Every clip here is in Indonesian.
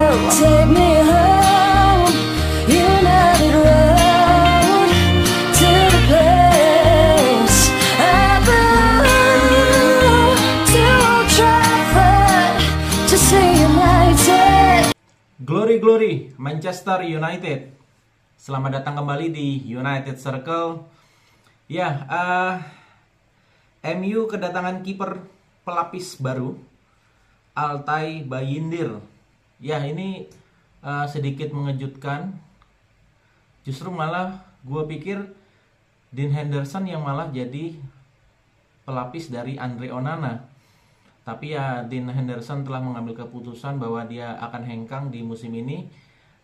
Take me home, United Road, to the place I belong, to Old Trafford, to see United. Glory glory Manchester United. Selamat datang kembali di United Circle. Ya, MU kedatangan kiper pelapis baru, Altay Bayindir. Ya, ini sedikit mengejutkan. Justru malah gue pikir Dean Henderson yang malah jadi pelapis dari Andre Onana. Tapi ya, Dean Henderson telah mengambil keputusan bahwa dia akan hengkang di musim ini,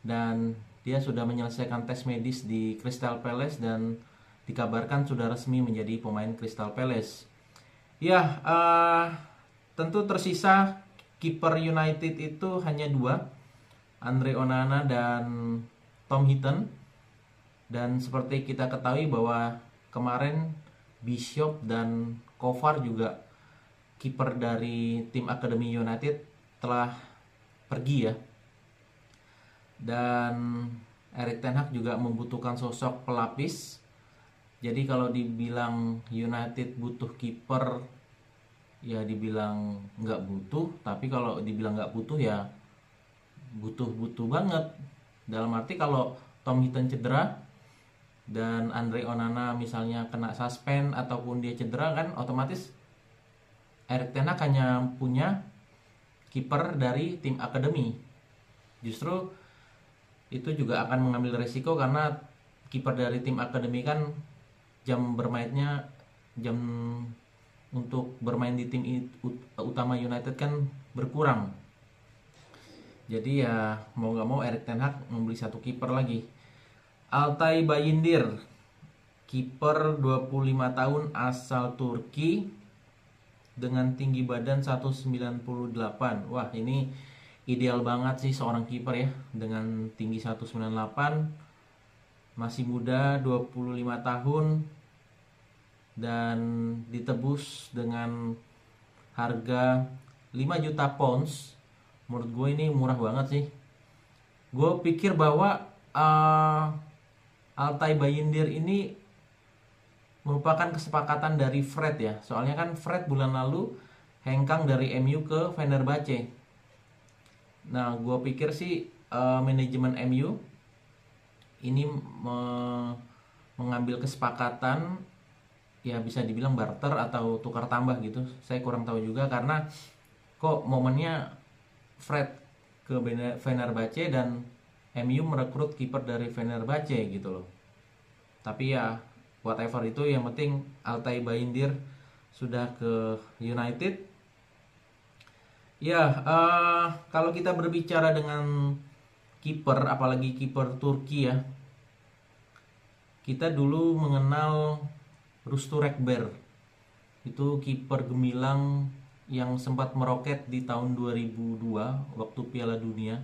dan dia sudah menyelesaikan tes medis di Crystal Palace dan dikabarkan sudah resmi menjadi pemain Crystal Palace. Ya, tentu tersisa kiper United itu hanya dua, Andre Onana dan Tom Heaton. Dan seperti kita ketahui bahwa kemarin Bishop dan Kovar juga kiper dari tim Akademi United telah pergi ya. Dan Erik ten Hag juga membutuhkan sosok pelapis. Jadi kalau dibilang United butuh kiper, ya dibilang nggak butuh. Tapi kalau dibilang nggak butuh, ya butuh banget. Dalam arti kalau Tom Heaton cedera dan Andre Onana misalnya kena suspend ataupun dia cedera, kan otomatis Erik ten Hag hanya punya kiper dari tim akademi. Justru itu juga akan mengambil resiko karena kiper dari tim akademi kan jam bermainnya, jam untuk bermain di tim utama United kan berkurang. Jadi ya mau nggak mau Erik ten Hag membeli satu kiper lagi, Altay Bayindir, kiper 25 tahun asal Turki dengan tinggi badan 198. Wah, ini ideal banget sih seorang kiper ya, dengan tinggi 198, masih muda, 25 tahun, dan ditebus dengan harga 5 juta pounds. Menurut gue ini murah banget sih. Gue pikir bahwa Altay Bayindir ini merupakan kesepakatan dari Fred ya. Soalnya kan Fred bulan lalu hengkang dari MU ke Fenerbahce. Nah, gue pikir sih manajemen MU ini mengambil kesepakatan, ya bisa dibilang barter atau tukar tambah gitu. Saya kurang tahu juga karena kok momennya Fred ke Fenerbahce dan MU merekrut kiper dari Fenerbahce gitu loh. Tapi ya whatever itu, yang penting Altay Bayindir sudah ke United. Ya, kalau kita berbicara dengan kiper, apalagi kiper Turki ya, kita dulu mengenal Rustu Rekber. Itu kiper gemilang yang sempat meroket di tahun 2002 waktu Piala Dunia.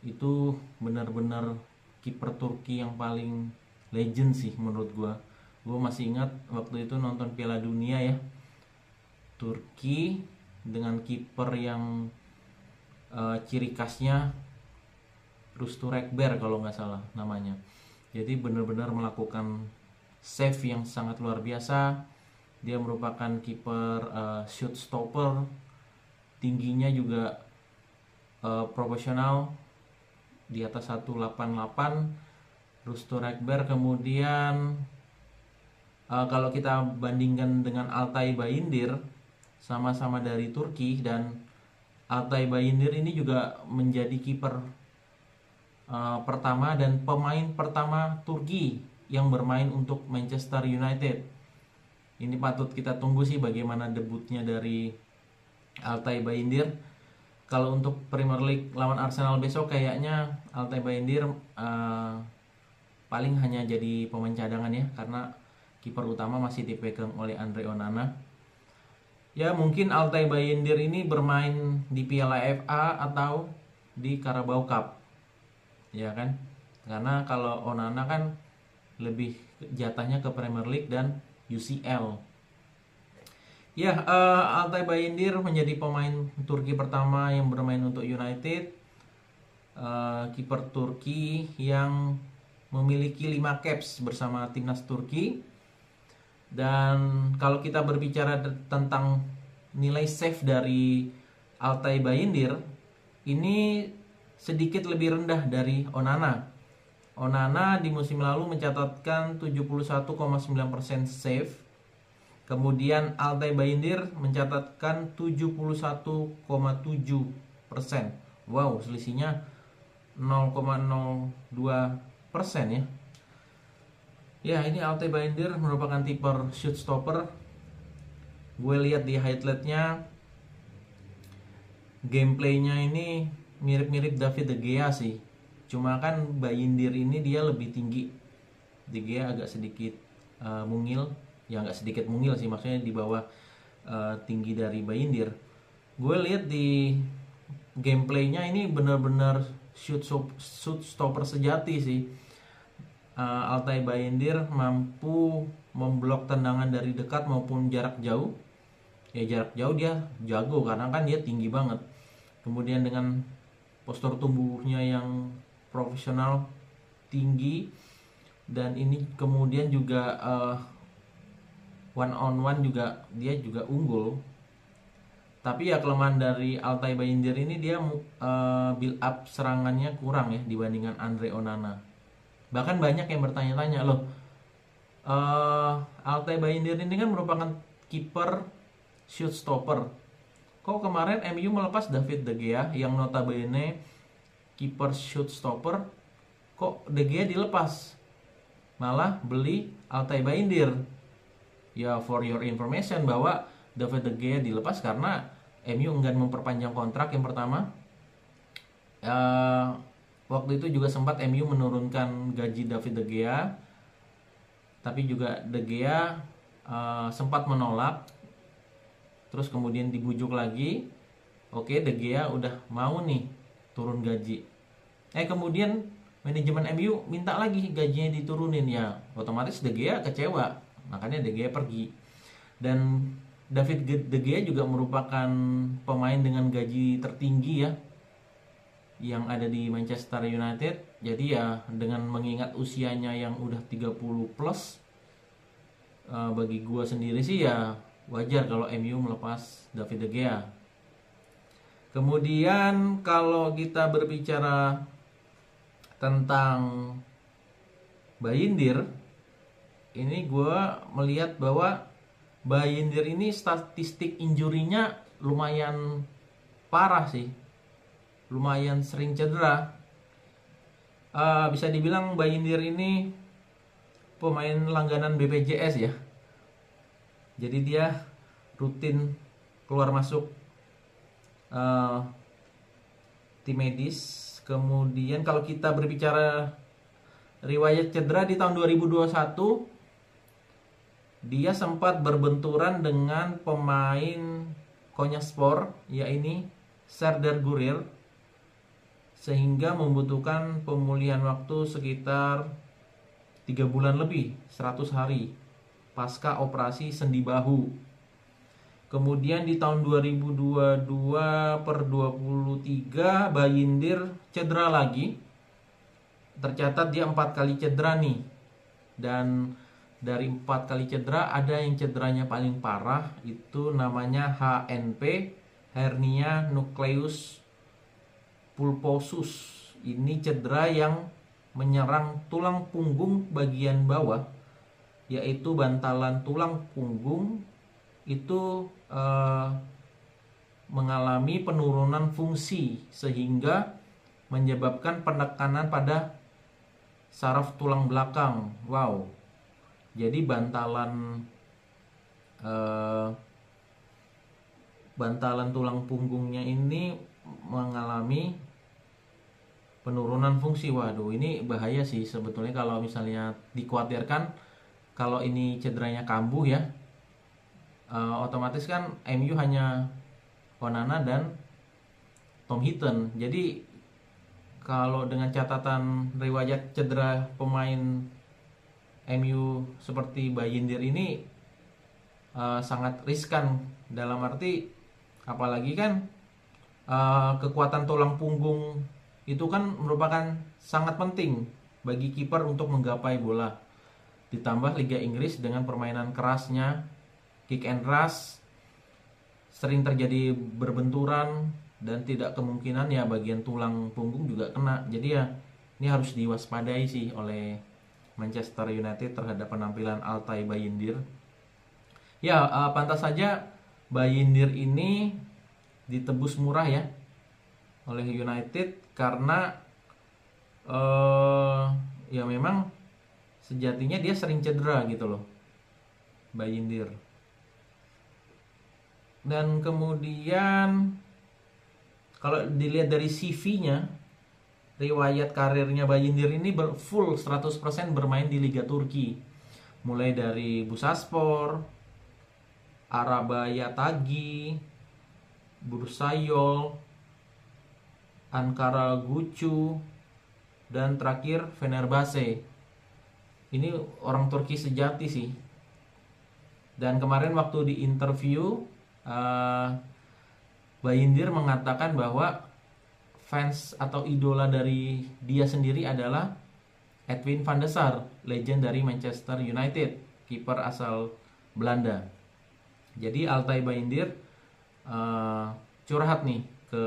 Itu benar-benar kiper Turki yang paling legend sih menurut gua. Gua masih ingat waktu itu nonton Piala Dunia ya, Turki dengan kiper yang ciri khasnya Rustu Rekber kalau nggak salah namanya. Jadi benar-benar melakukan save yang sangat luar biasa. Dia merupakan kiper shoot stopper, tingginya juga proporsional di atas 188 Rustu Rekber. Kemudian kalau kita bandingkan dengan Altay Bayindir, sama-sama dari Turki, dan Altay Bayindir ini juga menjadi kiper pertama dan pemain pertama Turki yang bermain untuk Manchester United. Ini patut kita tunggu sih bagaimana debutnya dari Altay Bayindir. Kalau untuk Premier League lawan Arsenal besok, kayaknya Altay Bayindir paling hanya jadi pemain cadangan ya, karena kiper utama masih dipegang oleh Andre Onana. Ya, mungkin Altay Bayindir ini bermain di Piala FA atau di Carabao Cup, ya kan? Karena kalau Onana kan lebih jatahnya ke Premier League dan UCL. Ya, Altay Bayindir menjadi pemain Turki pertama yang bermain untuk United. kiper Turki yang memiliki 5 caps bersama timnas Turki. Dan kalau kita berbicara tentang nilai save dari Altay Bayındır, ini sedikit lebih rendah dari Onana. Onana di musim lalu mencatatkan 71,9% save. Kemudian Altay Bayındır mencatatkan 71,7%. Wow, selisihnya 0,02% ya. Ya, ini Altay Bayındır merupakan tipe shoot stopper. Gue lihat di highlightnya, gameplaynya ini mirip-mirip David De Gea sih. Cuma kan Bayındır ini dia lebih tinggi. De Gea agak sedikit mungil. Ya nggak sedikit mungil sih, maksudnya di bawah tinggi dari Bayındır. Gue lihat di gameplaynya ini benar-benar shoot stopper sejati sih. Altay Bayındır mampu memblok tendangan dari dekat maupun jarak jauh. Ya jarak jauh dia jago karena kan dia tinggi banget. Kemudian dengan postur tubuhnya yang profesional, tinggi, dan ini kemudian juga one on one juga dia juga unggul. Tapi ya kelemahan dari Altay Bayındır ini dia build up serangannya kurang ya dibandingkan Andre Onana. Bahkan banyak yang bertanya-tanya, loh, Altay Bayındır ini kan merupakan kiper shoot stopper. Kok kemarin MU melepas David De Gea yang notabene kiper shoot stopper, kok De Gea dilepas? Malah beli Altay Bayındır. Ya, for your information, bahwa David De Gea dilepas karena MU enggan memperpanjang kontrak yang pertama. Waktu itu juga sempat MU menurunkan gaji David De Gea, tapi juga De Gea sempat menolak. Terus kemudian dibujuk lagi. Oke, De Gea udah mau nih turun gaji. Kemudian manajemen MU minta lagi gajinya diturunin, ya otomatis De Gea kecewa. Makanya De Gea pergi. Dan David De Gea juga merupakan pemain dengan gaji tertinggi ya yang ada di Manchester United. Jadi ya dengan mengingat usianya yang udah 30 plus, bagi gua sendiri sih ya wajar kalau MU melepas David De Gea. Kemudian kalau kita berbicara tentang Bayındır, ini gua melihat bahwa Bayındır ini statistik injurinya lumayan parah sih. Lumayan sering cedera. Bisa dibilang Bayındır ini pemain langganan BPJS ya. Jadi dia rutin keluar masuk tim medis. Kemudian kalau kita berbicara riwayat cedera di tahun 2021, dia sempat berbenturan dengan pemain Konyaspor, yaitu Serdar Gürler, sehingga membutuhkan pemulihan waktu sekitar 3 bulan lebih, 100 hari pasca operasi sendi bahu. Kemudian di tahun 2022/23 Bayındır cedera lagi. Tercatat dia 4 kali cedera nih. Dan dari 4 kali cedera ada yang cederanya paling parah, itu namanya HNP, hernia nucleus pulposus. Ini cedera yang menyerang tulang punggung bagian bawah, yaitu bantalan tulang punggung itu mengalami penurunan fungsi sehingga menyebabkan penekanan pada saraf tulang belakang. Wow. Jadi bantalan tulang punggungnya ini mengalami penurunan fungsi. Waduh, ini bahaya sih sebetulnya kalau misalnya dikhawatirkan kalau ini cederanya kambuh ya. Otomatis kan MU hanya Onana dan Tom Heaton. Jadi kalau dengan catatan riwayat cedera pemain MU seperti Bayındır ini sangat riskan, dalam arti apalagi kan kekuatan tulang punggung itu kan merupakan sangat penting bagi kiper untuk menggapai bola. Ditambah Liga Inggris dengan permainan kerasnya, kick and rush, sering terjadi berbenturan, dan tidak kemungkinan ya bagian tulang punggung juga kena. Jadi ya ini harus diwaspadai sih oleh Manchester United terhadap penampilan Altay Bayindir. Ya, pantas saja Bayindir ini ditebus murah ya oleh United karena ya memang sejatinya dia sering cedera gitu loh, Bayindir. Dan kemudian kalau dilihat dari CV-nya, riwayat karirnya Bayindir ini full 100% bermain di Liga Turki. Mulai dari Bursaspor, Arabayatagi, Bursayol, Ankara Gucu, dan terakhir Fenerbahce. Ini orang Turki sejati sih. Dan kemarin waktu di interview, Bayindir mengatakan bahwa fans atau idola dari dia sendiri adalah Edwin van der Sar, legend dari Manchester United, kiper asal Belanda. Jadi Altay Bayindir curhat nih ke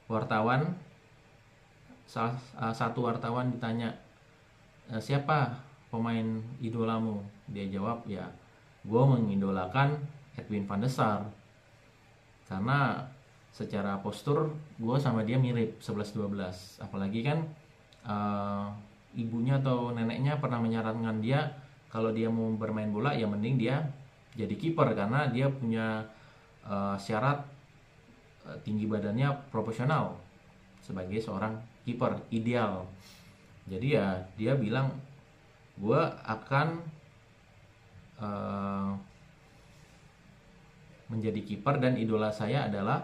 wartawan. Satu wartawan ditanya, siapa pemain idolamu? Dia jawab, ya gue mengidolakan Edwin van der Sar, karena secara postur gue sama dia mirip 11-12. Apalagi kan ibunya atau neneknya pernah menyarankan dia kalau dia mau bermain bola ya mending dia jadi kiper, karena dia punya syarat tinggi badannya proporsional sebagai seorang kiper ideal. Jadi ya dia bilang, gue akan menjadi kiper dan idola saya adalah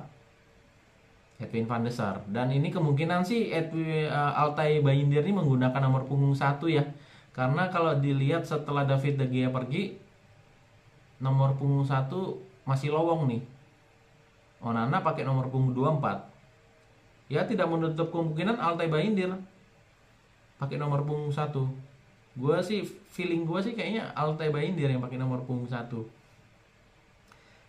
Edwin van der Sar. Dan ini kemungkinan sih Altay Bayindir ini menggunakan nomor punggung 1 ya. Karena kalau dilihat setelah David De Gea pergi, nomor punggung 1 masih lowong nih. Onana pakai nomor punggung 24. Ya tidak menutup kemungkinan Altay Bayindir pakai nomor punggung 1. Gue sih, feeling gue sih kayaknya Altay Bayindir yang pakai nomor punggung 1.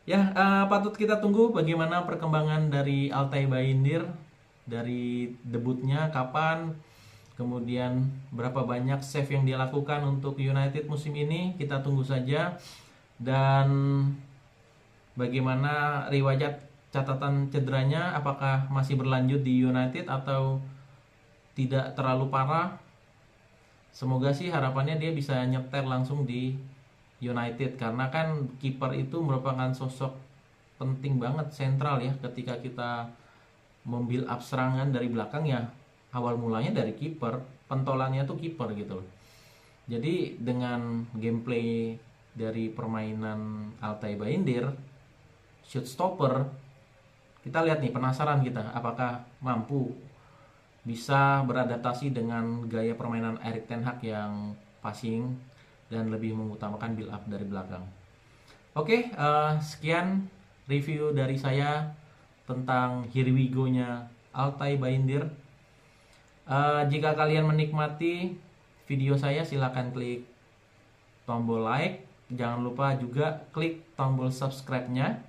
Ya, patut kita tunggu bagaimana perkembangan dari Altay Bayindir, dari debutnya kapan, kemudian berapa banyak save yang dia lakukan untuk United musim ini, kita tunggu saja. Dan bagaimana riwayat catatan cederanya, apakah masih berlanjut di United atau tidak terlalu parah. Semoga sih harapannya dia bisa nyetel langsung di United, karena kan kiper itu merupakan sosok penting banget, sentral ya, ketika kita membuild up serangan dari belakang ya awal mulanya dari kiper, pentolannya tuh kiper gitu loh. Jadi dengan gameplay dari permainan Altay Bayindir, shoot stopper, kita lihat nih, penasaran kita apakah mampu bisa beradaptasi dengan gaya permainan Erik ten Hag yang passing dan lebih mengutamakan build up dari belakang. Oke, sekian review dari saya tentang Here We Go-nya Altay Bayindir. Jika kalian menikmati video saya, silakan klik tombol like. Jangan lupa juga klik tombol subscribe-nya,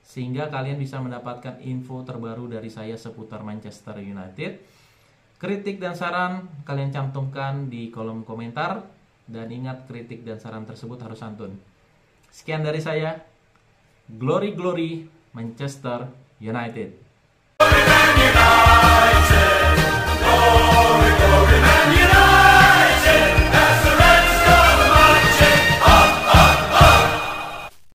sehingga kalian bisa mendapatkan info terbaru dari saya seputar Manchester United. Kritik dan saran kalian cantumkan di kolom komentar. Dan ingat, kritik dan saran tersebut harus santun. Sekian dari saya. Glory, glory Manchester United.